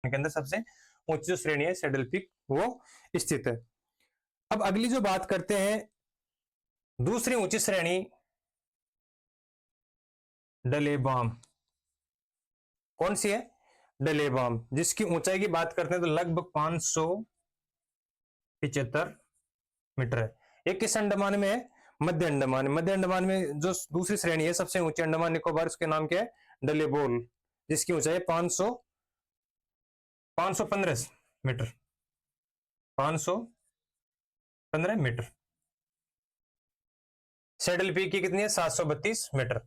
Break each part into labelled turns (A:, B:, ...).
A: के अंदर सबसे ऊंची जो श्रेणी है सैडल पीक वो स्थित है। अब अगली जो बात करते हैं, दूसरी ऊंची श्रेणी डलेबाम। कौन सी है? डलेबाम, जिसकी ऊंचाई की बात करते हैं तो लगभग 575 मीटर है। ये किस अंडमान में है? मध्य अंडमान। मध्य अंडमान में जो दूसरी श्रेणी है सबसे ऊंची अंडमान निकोबार, उसके नाम क्या है? डलेबोल, जिसकी ऊंचाई 515 मीटर, 515 मीटर। सैडल पीक की कितनी है? 732 मीटर।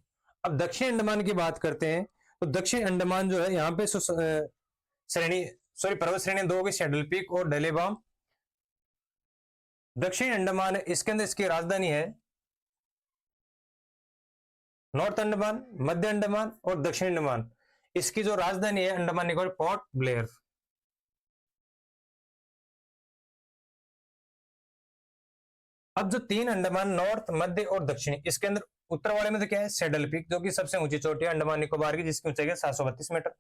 A: अब दक्षिण अंडमान की बात करते हैं तो दक्षिण अंडमान जो है यहाँ पे श्रेणी पर्वत श्रेणी दो होगी, सैडल पीक और डलेबाम। दक्षिण अंडमान है, इसके अंदर इसकी राजधानी है नॉर्थ अंडमान, मध्य अंडमान और दक्षिण अंडमान। इसकी जो राजधानी है अंडमान निकोबार, पोर्ट ब्लेयर। अब जो तीन अंडमान, नॉर्थ, मध्य और दक्षिणी, इसके अंदर उत्तर वाले में तो क्या है? सैडल पीक, जो कि सबसे ऊंची चोटी है अंडमान निकोबार की, जिसकी ऊंचाई है 732 मीटर।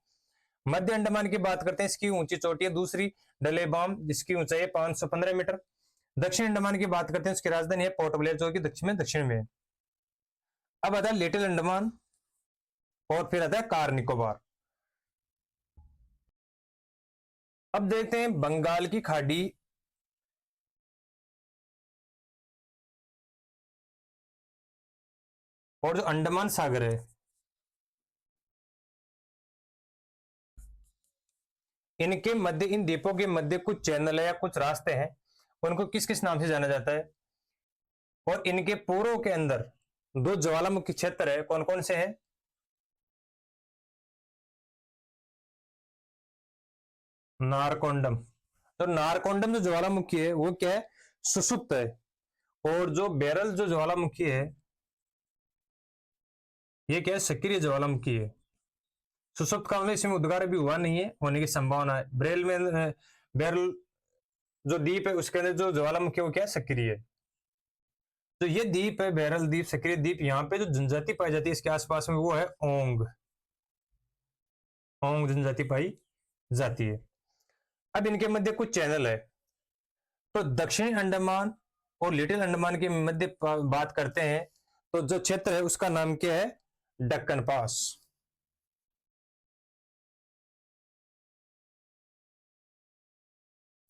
A: मध्य अंडमान की बात करते हैं, इसकी ऊंची चोटी है दूसरी डलेबाम, जिसकी ऊंचाई है 515 मीटर। दक्षिण अंडमान की बात करते हैं, उसकी राजधानी है पोर्ट ब्लेयर, जो कि दक्षिण में है। अब आता है लिटिल अंडमान और फिर आता है कार निकोबार। अब देखते हैं बंगाल की खाड़ी और जो अंडमान सागर है, इनके मध्य, इन द्वीपों के मध्य कुछ चैनल है या कुछ रास्ते हैं, उनको किस किस नाम से जाना जाता है? और इनके पूर्व के अंदर दो ज्वालामुखी क्षेत्र है, कौन कौन से हैं? नारकोंडम। तो नारकोंडम जो ज्वालामुखी है वो क्या है? सुषुप्त है। और जो बेरल जो ज्वालामुखी है ये क्या है? सक्रिय ज्वालामुखी है। सुषुप्त काल में इसमें उद्गार भी हुआ नहीं है, होने की संभावना है। ब्रेल में बेरल जो द्वीप है उसके अंदर जो ज्वालामुखी है वो क्या है? सक्रिय है। तो ये द्वीप है बेरल द्वीप, सक्रिय द्वीप, यहाँ पे जो जनजाति पाई जाती है इसके आसपास में वो है ओंग। ओंग जनजाति पाई जाती है। अब इनके मध्य कुछ चैनल है। तो दक्षिणी अंडमान और लिटिल अंडमान के मध्य बात करते हैं तो जो क्षेत्र है उसका नाम क्या है? दक्कन पास।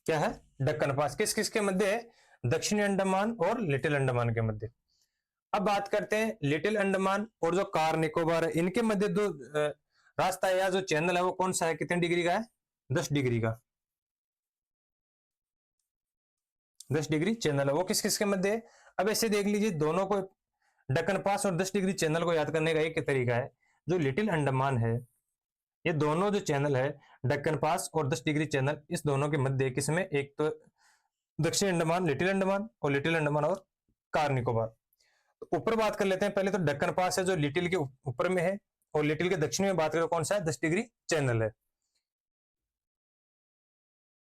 A: क्या है? दक्कन पास। किस किस के मध्य है? दक्षिणी अंडमान और लिटिल अंडमान के मध्य। अब बात करते हैं लिटिल अंडमान और जो कार निकोबार है, इनके मध्य दो रास्ता या जो चैनल है वो कौन सा है? कितने डिग्री का है? 10 डिग्री का। 10 डिग्री चैनल है, वो किस किस के मध्य है? अब ऐसे देख लीजिए, दोनों को, दक्कन पास और 10 डिग्री चैनल को याद करने का एक तरीका है, जो लिटिल अंडमान है, ये दोनों जो चैनल है दक्कन पास और 10 डिग्री चैनल, इस दोनों के मध्य किसमें? एक तो दक्षिण अंडमान, लिटिल अंडमान, और लिटिल अंडमान और कार निकोबार। तो ऊपर बात कर लेते हैं पहले। तो दक्कन पास है जो लिटिल के ऊपर में है, और लिटिल के दक्षिण में बात करें कौन सा है? 10 डिग्री चैनल है।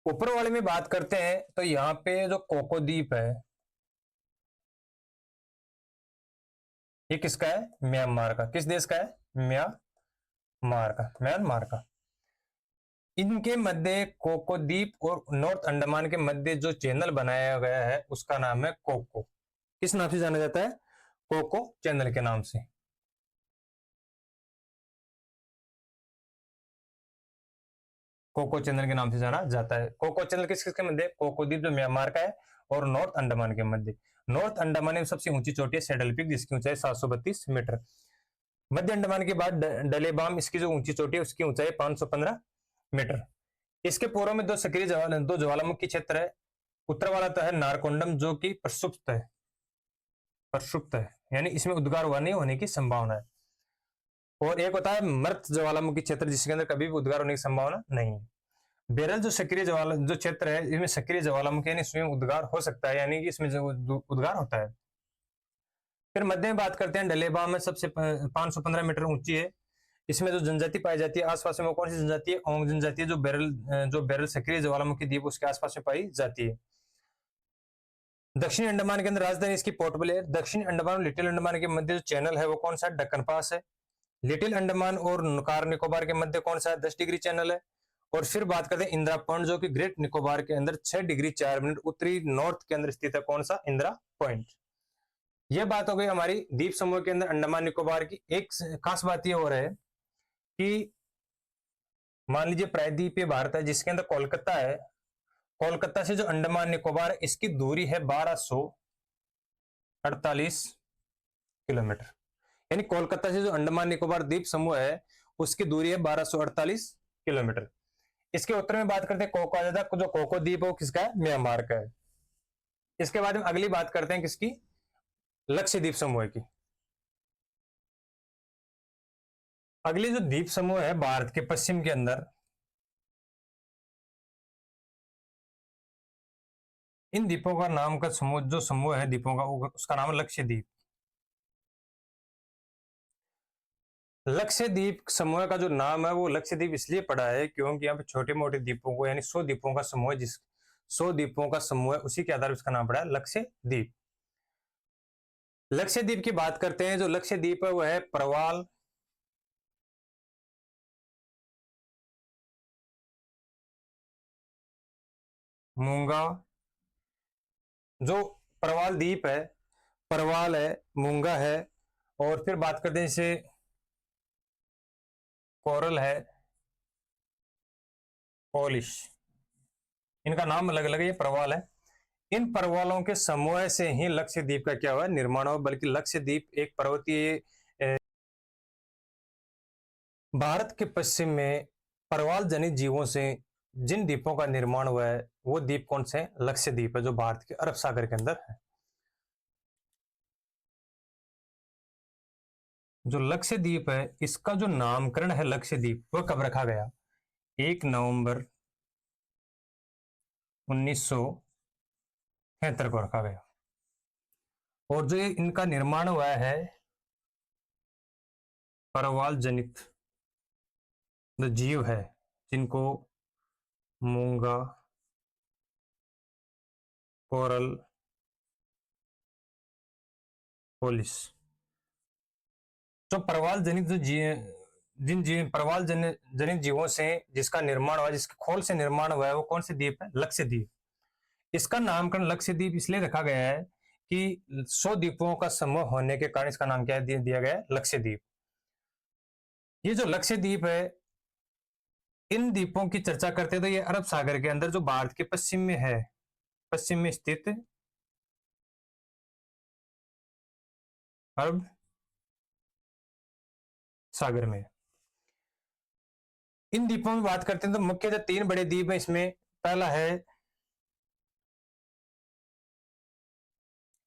A: ऊपर वाले में बात करते हैं तो यहाँ पे जो कोको द्वीप है ये किसका है? म्यांमार का। किस देश का है? म्यांमार का, म्यांमार का। इनके मध्य कोको द्वीप और नॉर्थ अंडमान के मध्य जो चैनल बनाया गया है उसका नाम है कोको। किस नाम से जाना जाता है? कोको चैनल के नाम से। कोको चैनल के नाम से जाना जाता है। कोको चैनल किस किस के मध्य? कोको द्वीप जो म्यांमार का है और नॉर्थ अंडमान के मध्य। नॉर्थ अंडमान में सबसे ऊंची चोटी है सैडल पीक, जिसकी ऊंचाई 732 मीटर। मध्य अंडमान के बाद डलेबाम, इसकी जो ऊंची चोटी है उसकी ऊंचाई 515 मीटर। इसके पूर्व में दो ज्वालामुखी क्षेत्र है। उत्तर वाला तो है नारकोंडम, जो कि प्रसुप्त है, प्रसुप्त है, यानी इसमें उद्गार हुआ नहीं होने की संभावना है। और एक होता है मृत ज्वालामुखी क्षेत्र, जिसके अंदर कभी भी उद्गार होने की संभावना नहीं है। बेरल जो सक्रिय जो क्षेत्र है, इसमें सक्रिय ज्वालामुखी यानी इसमें उद्गार हो सकता है, यानी कि इसमें उद्गार होता है। फिर मध्य में बात करते हैं डलेबाम में, सबसे 515 मीटर ऊंची है। इसमें जो जनजाति पाई जाती है आसपास में वो कौन सी जनजाति है? ओंग जनजाति है, जो बेरल सक्रिय ज्वालामुखी द्वीप उसके आसपास में पाई जाती है। दक्षिणी अंडमान के अंदर राजधानी इसकी पोर्ट ब्लेयर। दक्षिणी अंडमान और लिटिल अंडमान के मध्य जो चैनल है वो कौन सा है? दक्कन पास है। लिटिल अंडमान और कार निकोबार के मध्य कौन सा है? 10 डिग्री चैनल है। और फिर बात करते हैं इंदिरा पॉइंट, जो कि ग्रेट निकोबार के अंदर 6 डिग्री 4 मिनट उत्तरी नॉर्थ के अंदर स्थित है। कौन सा? इंदिरा पॉइंट। यह बात हो गई हमारी द्वीप समूह के अंदर अंडमान निकोबार की। एक खास बात यह हो रहा है कि मान लीजिए प्रायद्वीपीय भारत है जिसके अंदर कोलकाता है, कोलकाता से जो अंडमान निकोबार है इसकी दूरी है 1248 किलोमीटर। यानी कोलकाता से जो अंडमान निकोबार द्वीप समूह है उसकी दूरी है 1248 किलोमीटर। इसके उत्तर में बात करते हैं कोको आ जाता है, जो कोको द्वीप है वो किसका है? म्यांमार का है। इसके बाद हम अगली बात करते हैं किसकी? लक्षद्वीप समूह की। अगली जो द्वीप समूह है भारत के पश्चिम के अंदर, इन द्वीपों का नाम का समूह, जो समूह है द्वीपों का, उसका नाम है लक्षद्वीप। लक्षद्वीप समूह का जो नाम है वो लक्षद्वीप इसलिए पड़ा है क्योंकि यहाँ पे छोटे मोटे द्वीपों को, यानी 100 द्वीपों का समूह है, 100 द्वीपों का समूह है, उसी के आधार पर इसका नाम पड़ा है लक्षद्वीप। लक्षद्वीप की बात करते हैं, जो लक्षद्वीप है वो है परवाल, मूंगा, जो परवाल द्वीप है, परवाल है, मूंगा है, और फिर बात करते हैं जैसे कोरल है, पॉलिश, इनका नाम अलग अलग है, ये परवाल है। इन परवालों के समूह से ही लक्षद्वीप का क्या हुआ? निर्माण हुआ। बल्कि लक्षद्वीप एक पर्वतीय, भारत के पश्चिम में परवाल जनित जीवों से जिन द्वीपों का निर्माण हुआ है वो द्वीप कौन से? लक्षद्वीप है, जो भारत के अरब सागर के अंदर है। जो लक्षद्वीप है इसका जो नामकरण है लक्षद्वीप, वह कब रखा गया? 1 नवंबर 1973 को रखा गया। और जो इनका निर्माण हुआ है परवाल जनित जो जीव है, जिनको मूंगा, कोरल, पोलिस, जो परवाल जनित जो परवाल जनित जीवों से जिसका निर्माण हुआ, जिसके खोल से निर्माण हुआ है, वो कौन से द्वीप है? लक्षद्वीप। इसका नामकरण लक्षद्वीप इसलिए रखा गया है कि 100 द्वीपों का समूह होने के कारण इसका नाम क्या दिया गया है? लक्षद्वीप। ये जो लक्षद्वीप है, इन द्वीपों की चर्चा करते हैं तो ये अरब सागर के अंदर, जो भारत के पश्चिम में है, पश्चिम में स्थित अरब सागर में। इन द्वीपों में बात करते हैं तो मुख्यतः 3 बड़े द्वीप हैं इसमें। पहला है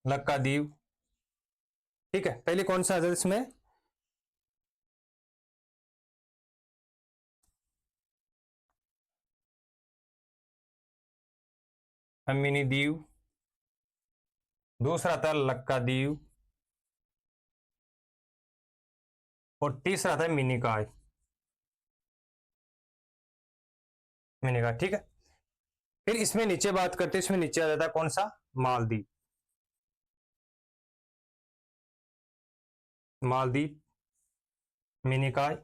A: लक्काद्वीप, ठीक है। पहले कौन सा है इसमें? अमीनी द्वीप, दूसरा था लक्काद्वीप, और तीसरा था मिनिकॉय, मिनिकॉय, ठीक है। फिर इसमें नीचे बात करते हैं, इसमें नीचे आ जाता है कौन सा? मालदीव, मालदीव, मिनिकॉय,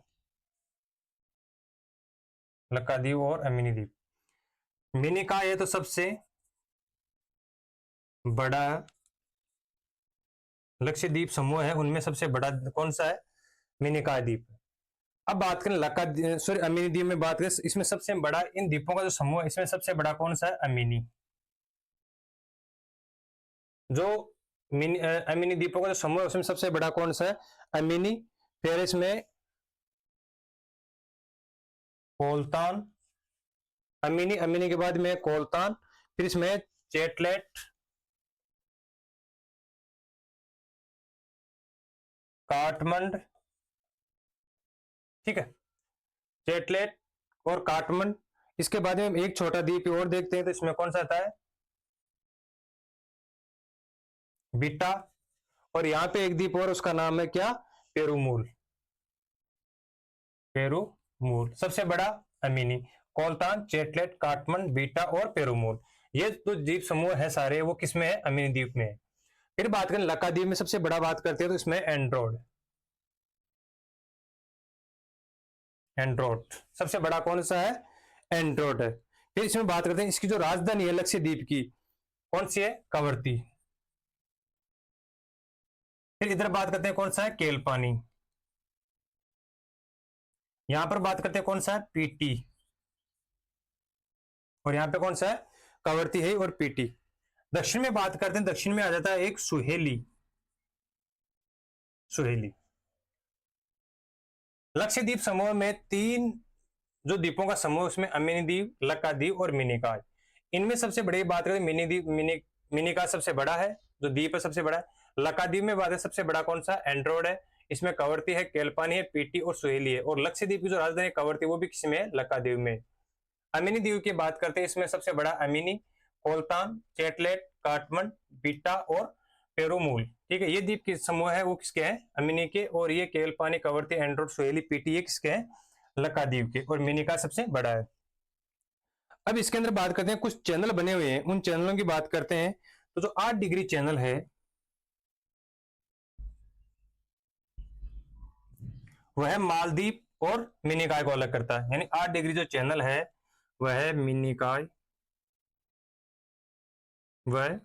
A: लक्काद्वीप और अमीनी द्वीप। मिनिकॉय है तो सबसे बड़ा लक्षद्वीप समूह है, उनमें सबसे बड़ा कौन सा है? मिनिकॉय द्वीप। अब बात करें लक्का सॉरी अमीनी द्वीप में बात करें, इसमें सबसे बड़ा, इन द्वीपों का जो समूह है इसमें सबसे बड़ा कौन सा है? अमीनी। जो अमीनी द्वीपों का जो समूह है उसमें सबसे बड़ा कौन सा है? अमीनी। फिर इसमें कोलतान, अमीनी, अमीनी के बाद में कोलतान, फिर इसमें चेटलेट, काठमंड, ठीक है, चेटलेट और काठमंड। इसके बाद में एक छोटा द्वीप और देखते हैं तो इसमें कौन सा आता है? बीटा। और यहां पे एक द्वीप और, उसका नाम है क्या? पेरूमूल, पेरूमूल। सबसे बड़ा अमीनी, कोलतान, चेटलेट, काठमंड, बीटा और पेरूमूल। ये जो द्वीप समूह है सारे वो किसमें है? अमीनी द्वीप में है। फिर बात करें लक्काद्वीप में सबसे बड़ा बात करते हैं तो इसमें एंड्रोड, एंड्रोड सबसे बड़ा कौन सा है? एंड्रोड है। फिर इसमें बात करते हैं इसकी जो राजधानी है लक्षद्वीप की, कौन सी है? कवरती। फिर इधर बात करते हैं कौन सा है? केलपानी। यहां पर बात करते हैं कौन सा है? पीटी। और यहां पे कौन सा है? कवरती है और पीटी। दक्षिण में बात करते हैं, दक्षिण में आ जाता है एक सुहेली। सुहेली। लक्षद्वीप समूह में 3 जो द्वीपों का समूह, उसमें अमिनी द्वीप, लक्काद्वीप और मिनिकॉय। इनमें सबसे बड़ी बात करें मिनी द्वीप, मिनिकॉय सबसे बड़ा है, जो द्वीप है सबसे बड़ा है। लक्काद्वीप में बात है सबसे बड़ा कौन सा? एंड्रोड है। इसमें कवरती है, केलपानी है, पीटी और सुहेली है। और लक्षद्वीप की जो राजधानी कवरती वो भी किसमें है? लक्काद्वीप में। अमिनी द्वीप की बात करते हैं, इसमें सबसे बड़ा अमिनी, कोलतान, चेटलेट, काटमंड, बीटा और पेरुमूल। ठीक है, ये द्वीप के समूह है वो किसके हैं? अमिनी के। और ये केलपानी, कवरती, एंड्रोड, सुहेली, पीटी ये किसके हैं? लक्काद्वीप के। और मिनिका सबसे बड़ा है। अब इसके अंदर बात करते हैं कुछ चैनल बने हुए हैं, उन चैनलों की बात करते हैं। तो जो 8 डिग्री चैनल है वह मालदीव और मिनिकॉय को अलग करता है। यानी 8 डिग्री जो चैनल है वह मिनिकॉय, वह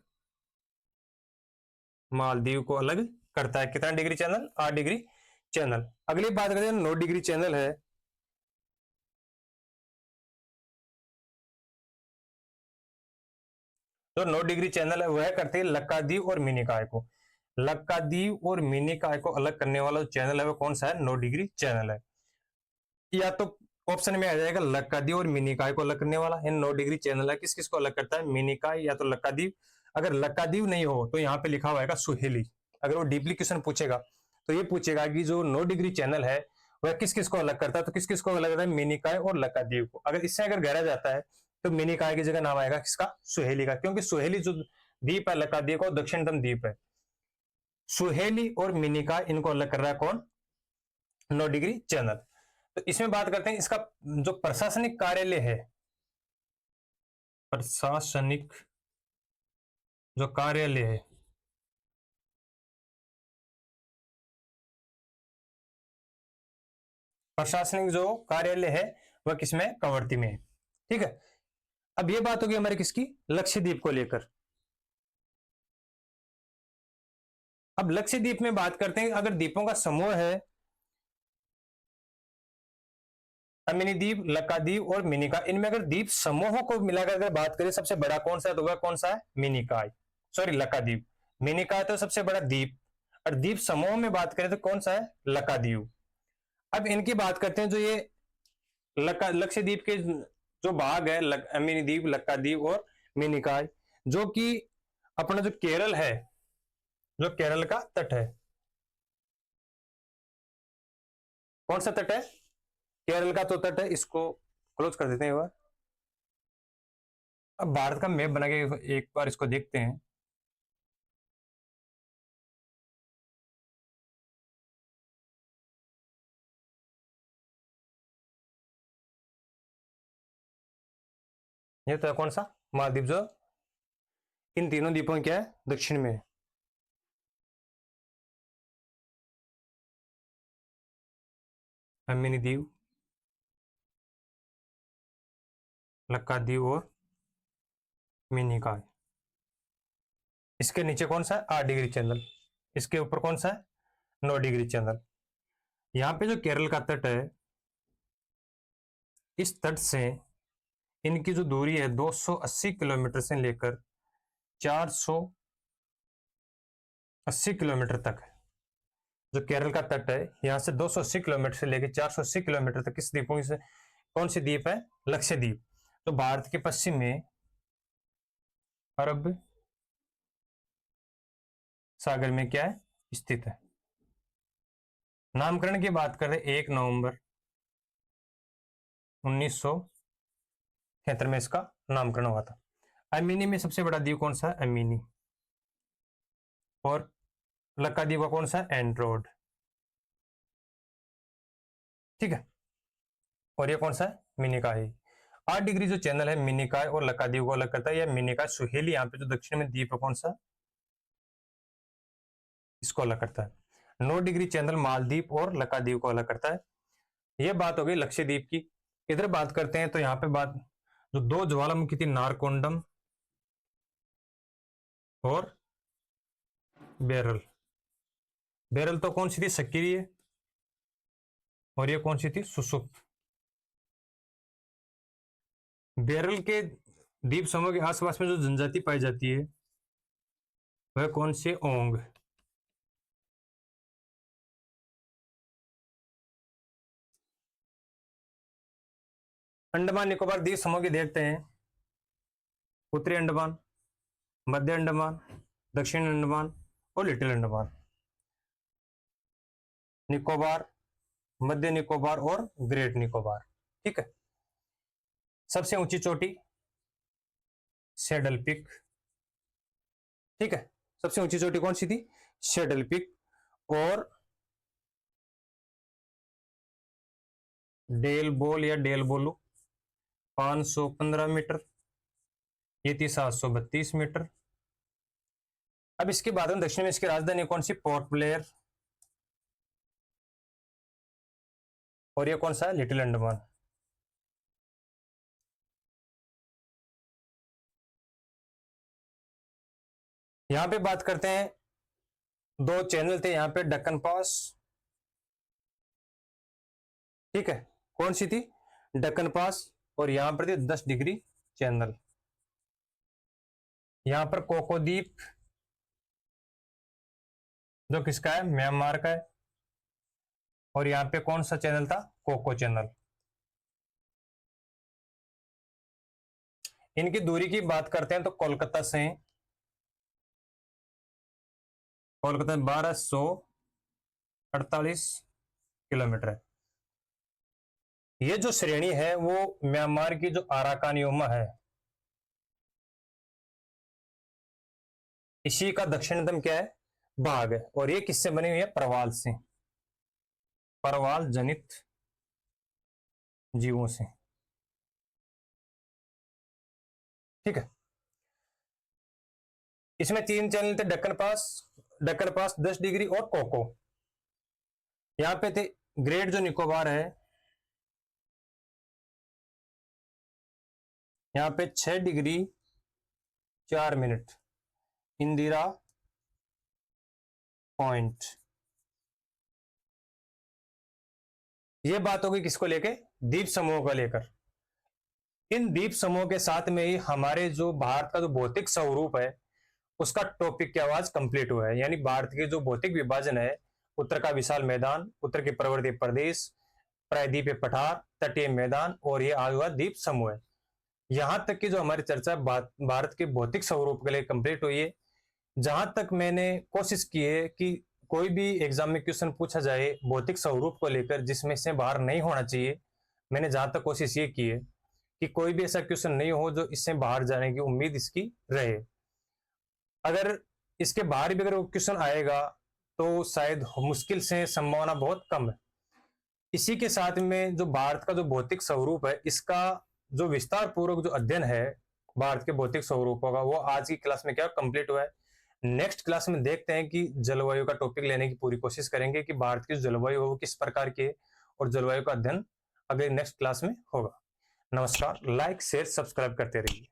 A: मालदीव को अलग करता है। कितना डिग्री चैनल? 8 degree channel. अगली बात करते हैं 9 डिग्री चैनल है। तो 9 डिग्री चैनल है वह करते हैं लक्काद्वीप और मिनिकॉय को। लक्काद्वीप और मिनिकॉय को अलग करने वाला जो चैनल है वो कौन सा है? 9 डिग्री चैनल है। या तो ऑप्शन में आ जाएगा लक्काद्वीप और मिनिकॉय को अलग करने वाला। इन 9 डिग्री चैनल है, किस किस को अलग करता है? मिनिकॉय या तो लक्काद्वीप। अगर लक्काद्वीप नहीं हो तो यहाँ पे लिखा हुआ है सुहेली। अगर वो डीपली क्वेश्चन पूछेगा तो ये पूछेगा कि जो 9 डिग्री चैनल है वह किस किस को अलग करता है, तो किस किस को अलग करता है? मिनिकॉय और लक्काद्वीप को। अगर इससे अगर गहरा जाता है तो मिनिकॉय की जगह नाम आएगा किसका? सुहेली का, क्योंकि सुहेली जो द्वीप है लक्काद्वीप का दक्षिणतम द्वीप है। सुहेली और मिनिकॉय इनको अलग कर रहा है कौन? 9 डिग्री चैनल। तो इसमें बात करते हैं इसका जो प्रशासनिक कार्यालय है, प्रशासनिक जो कार्यालय है प्रशासनिक जो कार्यालय है वह किसमें? कवरती में है। ठीक है, अब ये बात होगी हमारी किसकी? लक्षद्वीप को लेकर। अब लक्षद्वीप में बात करते हैं, अगर द्वीपों का समूह है अमिनी द्वीप, लक्काद्वीप और मिनिकॉय, इनमें अगर द्वीप समूहों को मिलाकर अगर बात करें सबसे बड़ा कौन सा है, तो वह कौन सा है? मिनिकॉय, सॉरी लक्काद्वीप। मिनिकॉय तो सबसे बड़ा द्वीप, और द्वीप समूह में बात करें तो कौन सा है? लक्काद्वीप। अब इनकी बात करते हैं, जो ये लक्षद्वीप के जो भाग है अमिनी द्वीप, लक्काद्वीप और मिनिकॉय, जो कि अपना जो केरल है, जो केरल का तट है, कौन सा तट है? केरल का तो तट है। इसको क्लोज कर देते हैं एक बार। अब भारत का मैप बना के एक बार इसको देखते हैं। ये तो है कौन सा? मालदीव, जो इन तीनों द्वीपों क्या है? दक्षिण में है। अमिनी द्वीप, लक्काद्वीप और मिनिकॉय। इसके नीचे कौन सा है? 8 डिग्री चैनल। इसके ऊपर कौन सा है? 9 डिग्री चैनल। यहाँ पे जो केरल का तट है, इस तट से इनकी जो दूरी है 280 किलोमीटर से लेकर 480 किलोमीटर तक है। जो केरल का तट है यहाँ से 280 किलोमीटर से लेकर 480 किलोमीटर तक किस द्वीपों से, कौन सी द्वीप है? लक्षद्वीप। तो भारत के पश्चिम में अरब सागर में क्या है? स्थित है। नामकरण की बात करें 1 नवंबर 1973 में इसका नामकरण हुआ था। अमीनी में सबसे बड़ा द्वीप कौन सा है? अमीनी। और लक्काद्वीप का कौन सा है? एंड्रोड। ठीक है, और ये कौन सा है? मिनिकॉय। 8 डिग्री जो चैनल है मिनिकॉय और लक्काद्वीप को अलग करता है। यह मिनिकॉय सुहेली, यहाँ पे जो दक्षिण में द्वीप है कौन सा? इसको अलग करता है। 9 डिग्री चैनल मालदीप और लक्काद्वीप को अलग करता है। यह बात हो गई लक्षद्वीप की। इधर बात करते हैं तो यहाँ पे बात जो दो ज्वालामुखी थी, नारकोंडम और बेरल। बेरल तो कौन सी थी, सक्रिय, और ये कौन सी थी, सुषुप्त। बेरल के द्वीप समूह के आसपास में जो जनजाति पाई जाती है वह कौन से, ओंग। अंडमान निकोबार द्वीप समूह की देखते हैं, उत्तरी अंडमान, मध्य अंडमान, दक्षिण अंडमान और लिटिल अंडमान। निकोबार, मध्य निकोबार और ग्रेट निकोबार। ठीक है। सबसे ऊंची चोटी सैडल पिक। ठीक है, सबसे ऊंची चोटी कौन सी थी, सैडल पिक। और डेल बोल या डेल बोलू 515 मीटर, ये थी 732 मीटर। अब इसके बाद में दक्षिण में इसकी राजधानी कौन सी, पोर्ट ब्लेयर, और ये कौन सा है, लिटिल अंडमान। यहां पे बात करते हैं, दो चैनल थे यहां पे, डक्कन पास। ठीक है, कौन सी थी, डक्कन पास, और यहां पर थी 10 डिग्री चैनल। यहां पर कोको द्वीप जो किसका है, म्यांमार का है, और यहां पे कौन सा चैनल था, कोको चैनल। इनकी दूरी की बात करते हैं तो कोलकाता से, कोलकाता 1248 किलोमीटर है। ये जो श्रेणी है वो म्यांमार की जो अराकानियोमा है, इसी का दक्षिणतम क्या है, भाग है, और ये किससे बनी हुई है, प्रवाल से, प्रवाल जनित जीवों से। ठीक है, इसमें 3 चैनल थे, डक्कन पास 10 डिग्री और कोको। यहां पे थे ग्रेट जो निकोबार है, यहां पे 6 डिग्री 4 मिनट, इंदिरा पॉइंट। ये बात होगी किसको लेके, द्वीप समूह को लेकर। इन द्वीप समूह के साथ में ही हमारे जो भारत का जो भौतिक स्वरूप है उसका टॉपिक की आवाज कंप्लीट हुआ है। यानी भारत के जो भौतिक विभाजन है, उत्तर का विशाल मैदान, उत्तर के पर्वतीय प्रदेश, प्रायद्वीपीय पठार, तटीय मैदान, और ये आज हुआ द्वीप समूह है। यहां तक की जो हमारी चर्चा भारत के भौतिक स्वरूप के लिए कंप्लीट हुई है। जहां तक मैंने कोशिश की है कि कोई भी एग्जाम में क्वेश्चन पूछा जाए भौतिक स्वरूप को लेकर जिसमें से बाहर नहीं होना चाहिए, मैंने जहां तक कोशिश ये की है कि कोई भी ऐसा क्वेश्चन नहीं हो जो इससे बाहर जाने की उम्मीद इसकी रहे। अगर इसके बाहर भी अगर क्वेश्चन आएगा तो शायद मुश्किल से, संभावना बहुत कम है। इसी के साथ में जो भारत का जो भौतिक स्वरूप है इसका जो विस्तार पूर्वक जो अध्ययन है भारत के भौतिक स्वरूपों का, वो आज की क्लास में क्या कंप्लीट हुआ है। नेक्स्ट क्लास में देखते हैं कि जलवायु का टॉपिक लेने की पूरी कोशिश करेंगे कि भारत की जलवायु वो किस प्रकार की है, और जलवायु का अध्ययन अगले नेक्स्ट क्लास में होगा। नमस्कार, लाइक शेयर सब्सक्राइब करते रहिए।